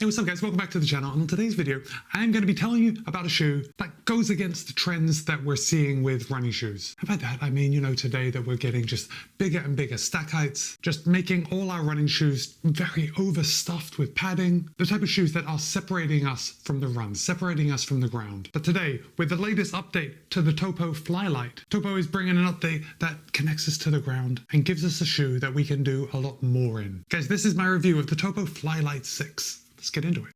Hey, what's up guys, welcome back to the channel, and on today's video I'm going to be telling you about a shoe that goes against the trends that we're seeing with running shoes. And by that I mean, today that we're getting just bigger and bigger stack heights, just making all our running shoes very overstuffed with padding, the type of shoes that are separating us from the run, separating us from the ground. But today, with the latest update to the TOPO FLI-LYTE, TOPO is bringing an update that connects us to the ground and gives us a shoe that we can do a lot more in. Guys, this is my review of the TOPO FLI-LYTE 6. Let's get into it.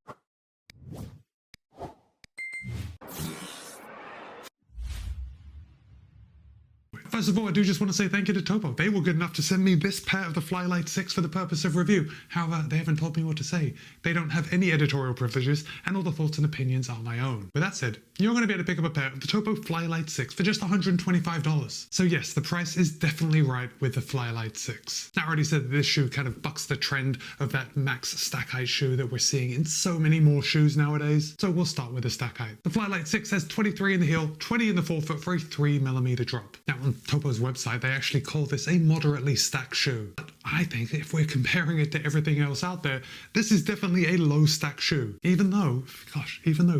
First of all, I do just want to say thank you to TOPO. They were good enough to send me this pair of the FLI-LYTE 6 for the purpose of review. However, they haven't told me what to say. They don't have any editorial privileges, and all the thoughts and opinions are my own. With that said, you're going to be able to pick up a pair of the TOPO FLI-LYTE 6 for just $125. So yes, the price is definitely right with the FLI-LYTE 6. Now, I already said that this shoe kind of bucks the trend of that max stack height shoe that we're seeing in so many more shoes nowadays. So we'll start with the stack height. The FLI-LYTE 6 has 23 in the heel, 20 in the forefoot for a 3mm drop. Now, on TOPO's website, they actually call this a moderately stacked shoe. But I think if we're comparing it to everything else out there, this is definitely a low stack shoe. Even though,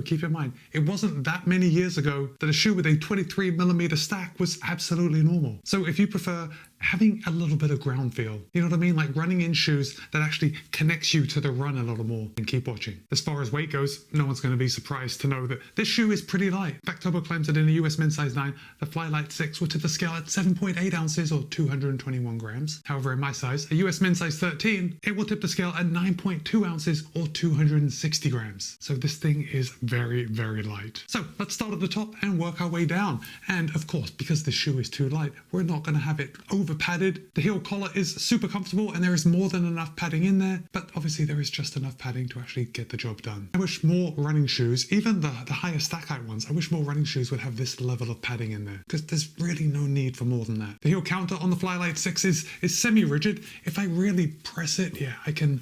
keep in mind, it wasn't that many years ago that a shoe with a 23mm stack was absolutely normal. So if you prefer having a little bit of ground feel, you know what I mean? Like running in shoes that actually connects you to the run a little more, and keep watching. As far as weight goes, no one's going to be surprised to know that this shoe is pretty light. In fact, TOPO claims that in a US men's size 9, the FLI-LYTE 6 will tip the scale at 7.8 ounces or 221 grams. However, in my size, a US men's size 13, it will tip the scale at 9.2 ounces or 260 grams. So this thing is very, very light. So let's start at the top and work our way down. And of course, because the shoe is too light, we're not going to have it over padded. The heel collar is super comfortable and there is more than enough padding in there, but obviously there is just enough padding to actually get the job done. I wish more running shoes, even the higher stack height ones, I wish more running shoes would have this level of padding in there, because there's really no need for more than that. The heel counter on the FLI-LYTE 6 is semi-rigid. If I really press it, yeah, I can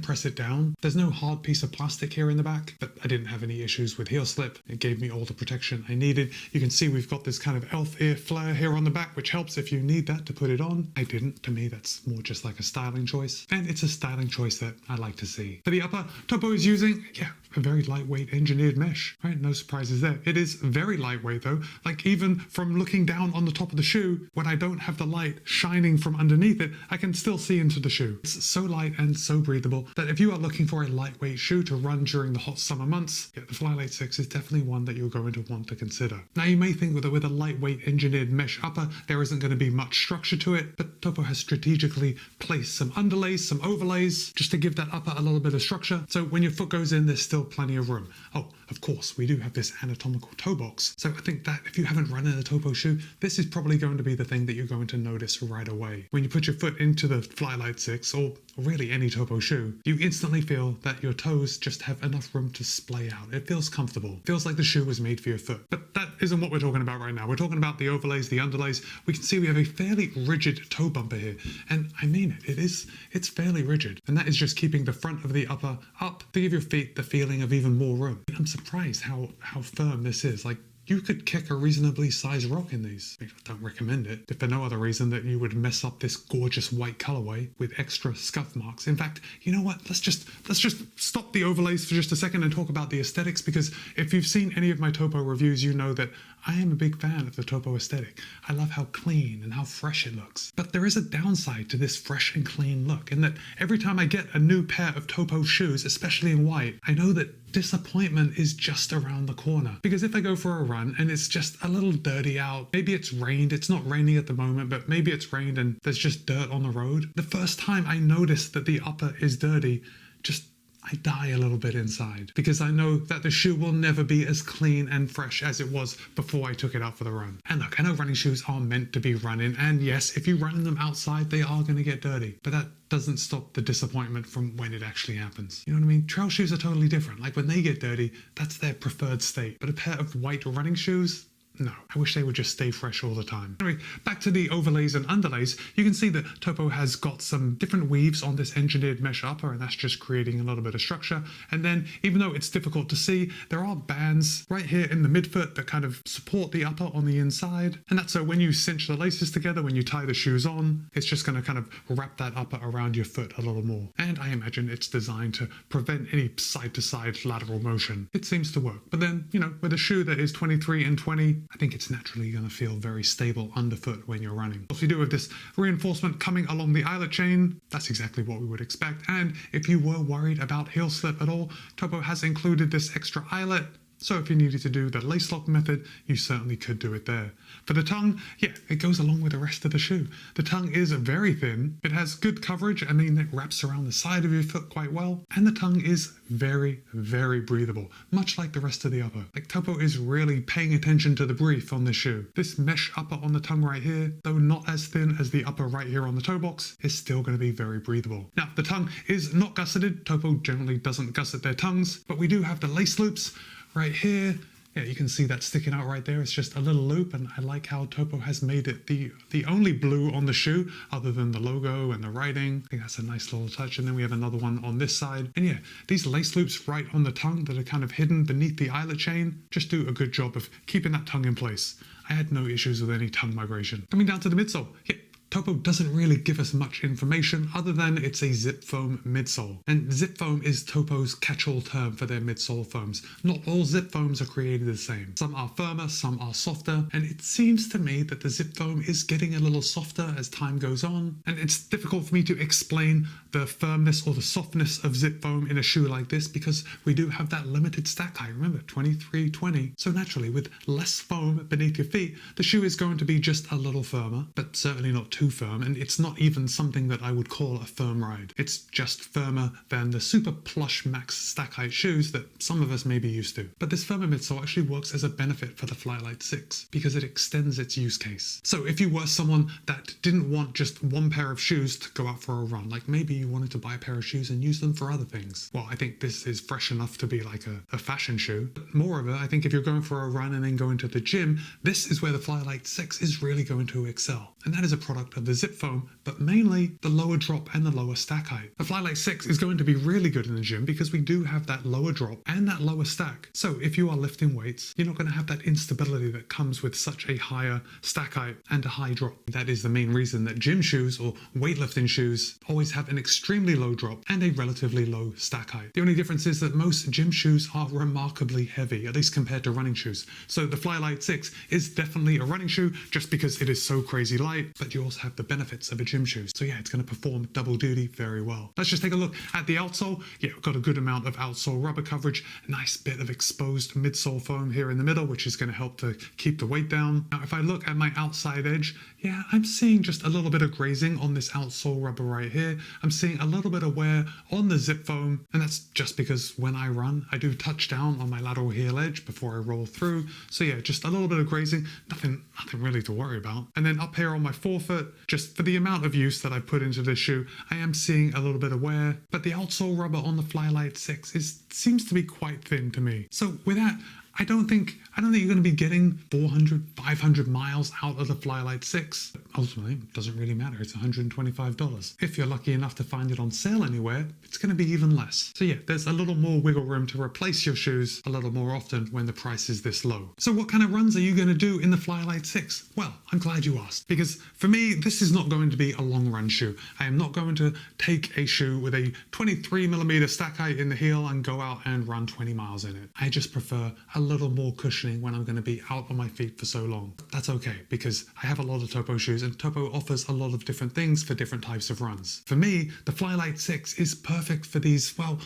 press it down. There's no hard piece of plastic here in the back, but I didn't have any issues with heel slip. It gave me all the protection I needed. You can see we've got this kind of elf ear flare here on the back, which helps if you need that to put it on. I didn't. To me, that's more just like a styling choice. And it's a styling choice that I like to see. For the upper, TOPO is using, a very lightweight engineered mesh, right? No surprises there. It is very lightweight though. Like even from looking down on the top of the shoe, when I don't have the light shining from underneath it, I can still see into the shoe. It's so light and so breathable that if you are looking for a lightweight shoe to run during the hot summer months, the FLI-LYTE 6 is definitely one that you're going to want to consider. Now you may think that with a lightweight engineered mesh upper, there isn't going to be much structure to it, but TOPO has strategically placed some underlays, some overlays, just to give that upper a little bit of structure. So when your foot goes in, there's still plenty of room. Oh, of course, we do have this anatomical toe box. So I think that if you haven't run in a TOPO shoe, this is probably going to be the thing that you're going to notice right away. When you put your foot into the FLI-LYTE 6, or really any TOPO shoe, you instantly feel that your toes just have enough room to splay out. It feels comfortable. It feels like the shoe was made for your foot. But that isn't what we're talking about right now. We're talking about the overlays, the underlays. We can see we have a fairly rigid toe bumper here. And I mean it. It's fairly rigid. And that is just keeping the front of the upper up to give your feet the feeling of even more room. I'm surprised how firm this is. Like, you could kick a reasonably sized rock in these. I don't recommend it, if for no other reason that you would mess up this gorgeous white colorway with extra scuff marks. In fact, you know what? Let's just stop the overlays for just a second and talk about the aesthetics, because if you've seen any of my TOPO reviews, you know that I am a big fan of the TOPO aesthetic. I love how clean and how fresh it looks. But there is a downside to this fresh and clean look, in that every time I get a new pair of TOPO shoes, especially in white, I know that disappointment is just around the corner. Because if I go for a run and it's just a little dirty out, maybe it's rained, it's not raining at the moment, but maybe it's rained and there's just dirt on the road. The first time I notice that the upper is dirty, I die a little bit inside, because I know that the shoe will never be as clean and fresh as it was before I took it out for the run. And look, I know running shoes are meant to be running, and yes, if you run in them outside, they are going to get dirty, but that doesn't stop the disappointment from when it actually happens. You know what I mean? Trail shoes are totally different. Like when they get dirty, that's their preferred state. But a pair of white running shoes, no, I wish they would just stay fresh all the time. Anyway, back to the overlays and underlays, you can see that Topo has got some different weaves on this engineered mesh upper, and that's just creating a little bit of structure. And then, even though it's difficult to see, there are bands right here in the midfoot that kind of support the upper on the inside. And that's so when you cinch the laces together, when you tie the shoes on, it's just going to kind of wrap that upper around your foot a little more. And I imagine it's designed to prevent any side-to-side lateral motion. It seems to work. But then, you know, with a shoe that is 23 and 20, I think it's naturally going to feel very stable underfoot when you're running. Also, you do with this reinforcement coming along the eyelet chain, that's exactly what we would expect. And if you were worried about heel slip at all, Topo has included this extra eyelet. So if you needed to do the lace lock method, you certainly could do it there. For the tongue, yeah, it goes along with the rest of the shoe. The tongue is very thin. It has good coverage. I mean, it wraps around the side of your foot quite well. And the tongue is very, very breathable, much like the rest of the upper. Like, Topo is really paying attention to the brief on this shoe. This mesh upper on the tongue right here, though not as thin as the upper right here on the toe box, is still going to be very breathable. Now, the tongue is not gusseted. Topo generally doesn't gusset their tongues, but we do have the lace loops right here. Yeah, you can see that sticking out right there. It's just a little loop, and I like how Topo has made it the only blue on the shoe other than the logo and the writing. I think that's a nice little touch. And then we have another one on this side. And yeah, these lace loops right on the tongue that are kind of hidden beneath the eyelet chain just do a good job of keeping that tongue in place. I had no issues with any tongue migration. Coming down to the midsole, yeah, Topo doesn't really give us much information other than it's a zip foam midsole. And zip foam is Topo's catch-all term for their midsole foams. Not all zip foams are created the same. Some are firmer, some are softer, and it seems to me that the zip foam is getting a little softer as time goes on. And it's difficult for me to explain the firmness or the softness of zip foam in a shoe like this because we do have that limited stack height. Remember, 23-20. So naturally, with less foam beneath your feet, the shoe is going to be just a little firmer, but certainly not too firm, and it's not even something that I would call a firm ride. It's just firmer than the super plush max stack height shoes that some of us may be used to. But this firmer midsole actually works as a benefit for the FLI-LYTE 6 because it extends its use case. So if you were someone that didn't want just one pair of shoes to go out for a run, like maybe you wanted to buy a pair of shoes and use them for other things, well, I think this is fresh enough to be like a fashion shoe. But moreover, I think if you're going for a run and then going to the gym, this is where the FLI-LYTE 6 is really going to excel. And that is a product of the zip foam, but mainly the lower drop and the lower stack height. The FLI-LYTE 6 is going to be really good in the gym because we do have that lower drop and that lower stack. So if you are lifting weights, you're not going to have that instability that comes with such a higher stack height and a high drop. That is the main reason that gym shoes or weightlifting shoes always have an extremely low drop and a relatively low stack height. The only difference is that most gym shoes are remarkably heavy, at least compared to running shoes. So the FLI-LYTE 6 is definitely a running shoe just because it is so crazy light, but you also have the benefits of a gym shoe. So yeah, it's going to perform double duty very well. Let's just take a look at the outsole. Yeah, we've got a good amount of outsole rubber coverage, a nice bit of exposed midsole foam here in the middle, which is going to help to keep the weight down. Now, if I look at my outside edge, yeah, I'm seeing just a little bit of grazing on this outsole rubber right here. I'm seeing a little bit of wear on the zip foam, and that's just because when I run, I do touch down on my lateral heel edge before I roll through. So yeah, just a little bit of grazing, nothing really to worry about. And then up here on my forefoot, just for the amount of use that I put into this shoe, I am seeing a little bit of wear, but the outsole rubber on the FLI-LYTE 6 seems to be quite thin to me. So with that, I don't think you're going to be getting 400, 500 miles out of the FLI-LYTE 6. Ultimately, it doesn't really matter. It's $125. If you're lucky enough to find it on sale anywhere, it's going to be even less. So yeah, there's a little more wiggle room to replace your shoes a little more often when the price is this low. So what kind of runs are you going to do in the FLI-LYTE 6? Well, I'm glad you asked, because for me, this is not going to be a long run shoe. I am not going to take a shoe with a 23mm stack height in the heel and go out and run 20 miles in it. I just prefer a little more cushioning when I'm going to be out on my feet for so long. That's okay, because I have a lot of Topo shoes and Topo offers a lot of different things for different types of runs. For me, the FLI-LYTE 6 is perfect for these, well,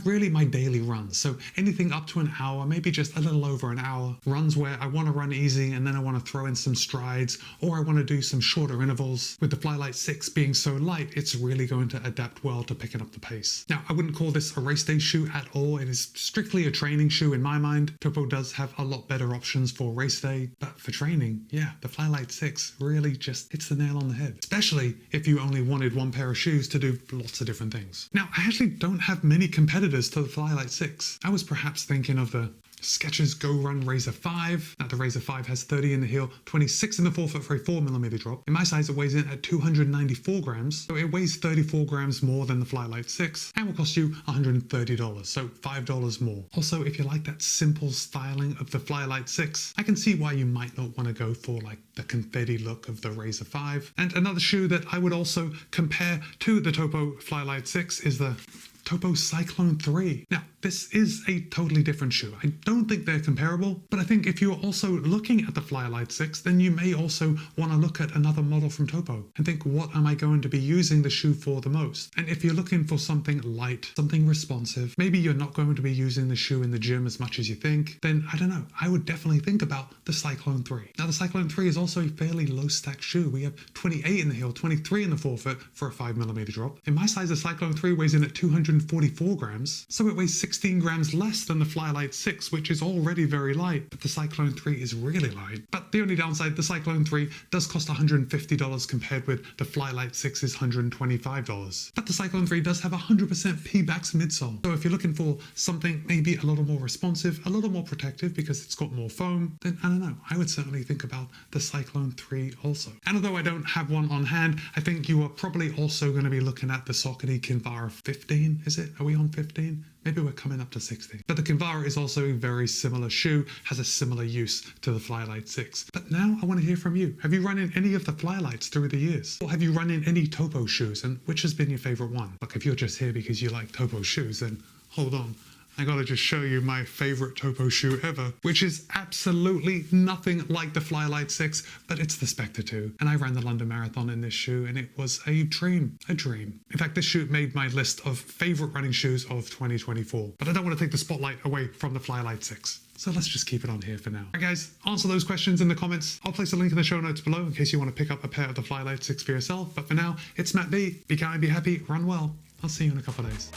really my daily runs. So anything up to an hour, maybe just a little over an hour. Runs where I want to run easy and then I want to throw in some strides, or I want to do some shorter intervals. With the FLI-LYTE 6 being so light, it's really going to adapt well to picking up the pace. Now, I wouldn't call this a race day shoe at all. It is strictly a training shoe in my mind. Topo does have a lot better options for race day, but for training, yeah, the FLI-LYTE 6 really just hits the nail on the head, especially if you only wanted one pair of shoes to do lots of different things. Now, I actually don't have many competitors to the FLI-LYTE 6. I was perhaps thinking of the Skechers Go Run Razor 5. Now the Razor 5 has 30 in the heel, 26 in the forefoot for a 4mm drop. In my size it weighs in at 294 grams, so it weighs 34 grams more than the FLI-LYTE 6 and will cost you $130, so $5 more. Also, if you like that simple styling of the FLI-LYTE 6, I can see why you might not want to go for like the confetti look of the Razor 5. And another shoe that I would also compare to the TOPO FLI-LYTE 6 is the TOPO Cyclone 3. Now, this is a totally different shoe. I don't think they're comparable, but I think if you're also looking at the FLI-LYTE 6, then you may also want to look at another model from TOPO and think, what am I going to be using the shoe for the most? And if you're looking for something light, something responsive, maybe you're not going to be using the shoe in the gym as much as you think, then I don't know, I would definitely think about the Cyclone 3. Now, the Cyclone 3 is also a fairly low stack shoe. We have 28 in the heel, 23 in the forefoot for a 5mm drop. In my size, the Cyclone 3 weighs in at 244 grams, so it weighs 16 grams less than the FLI-LYTE 6, which is already very light, but the Cyclone 3 is really light. But the only downside, the Cyclone 3 does cost $150 compared with the FLI-LYTE 6's $125. But the Cyclone 3 does have 100% P-Bax midsole, so if you're looking for something maybe a little more responsive, a little more protective because it's got more foam, then I don't know, I would certainly think about the Cyclone 3 also. And although I don't have one on hand, I think you are probably also going to be looking at the Saucony Kinvara 15, is it? Are we on 15? Maybe we're coming up to 16. But the Kinvara is also a very similar shoe, has a similar use to the FLI-LYTE 6. But now I want to hear from you. Have you run in any of the FLI-LYTEs through the years? Or have you run in any TOPO shoes, and which has been your favorite one? Look, if you're just here because you like TOPO shoes, then hold on. I gotta just show you my favorite TOPO shoe ever, which is absolutely nothing like the FLI-LYTE 6, but it's the Spectre 2. And I ran the London Marathon in this shoe, and it was a dream, a dream. In fact, this shoe made my list of favorite running shoes of 2024. But I don't want to take the spotlight away from the FLI-LYTE 6. So let's just keep it on here for now. Alright guys, answer those questions in the comments. I'll place a link in the show notes below in case you want to pick up a pair of the FLI-LYTE 6 for yourself. But for now, it's Matt B. Be kind, be happy, run well. I'll see you in a couple of days.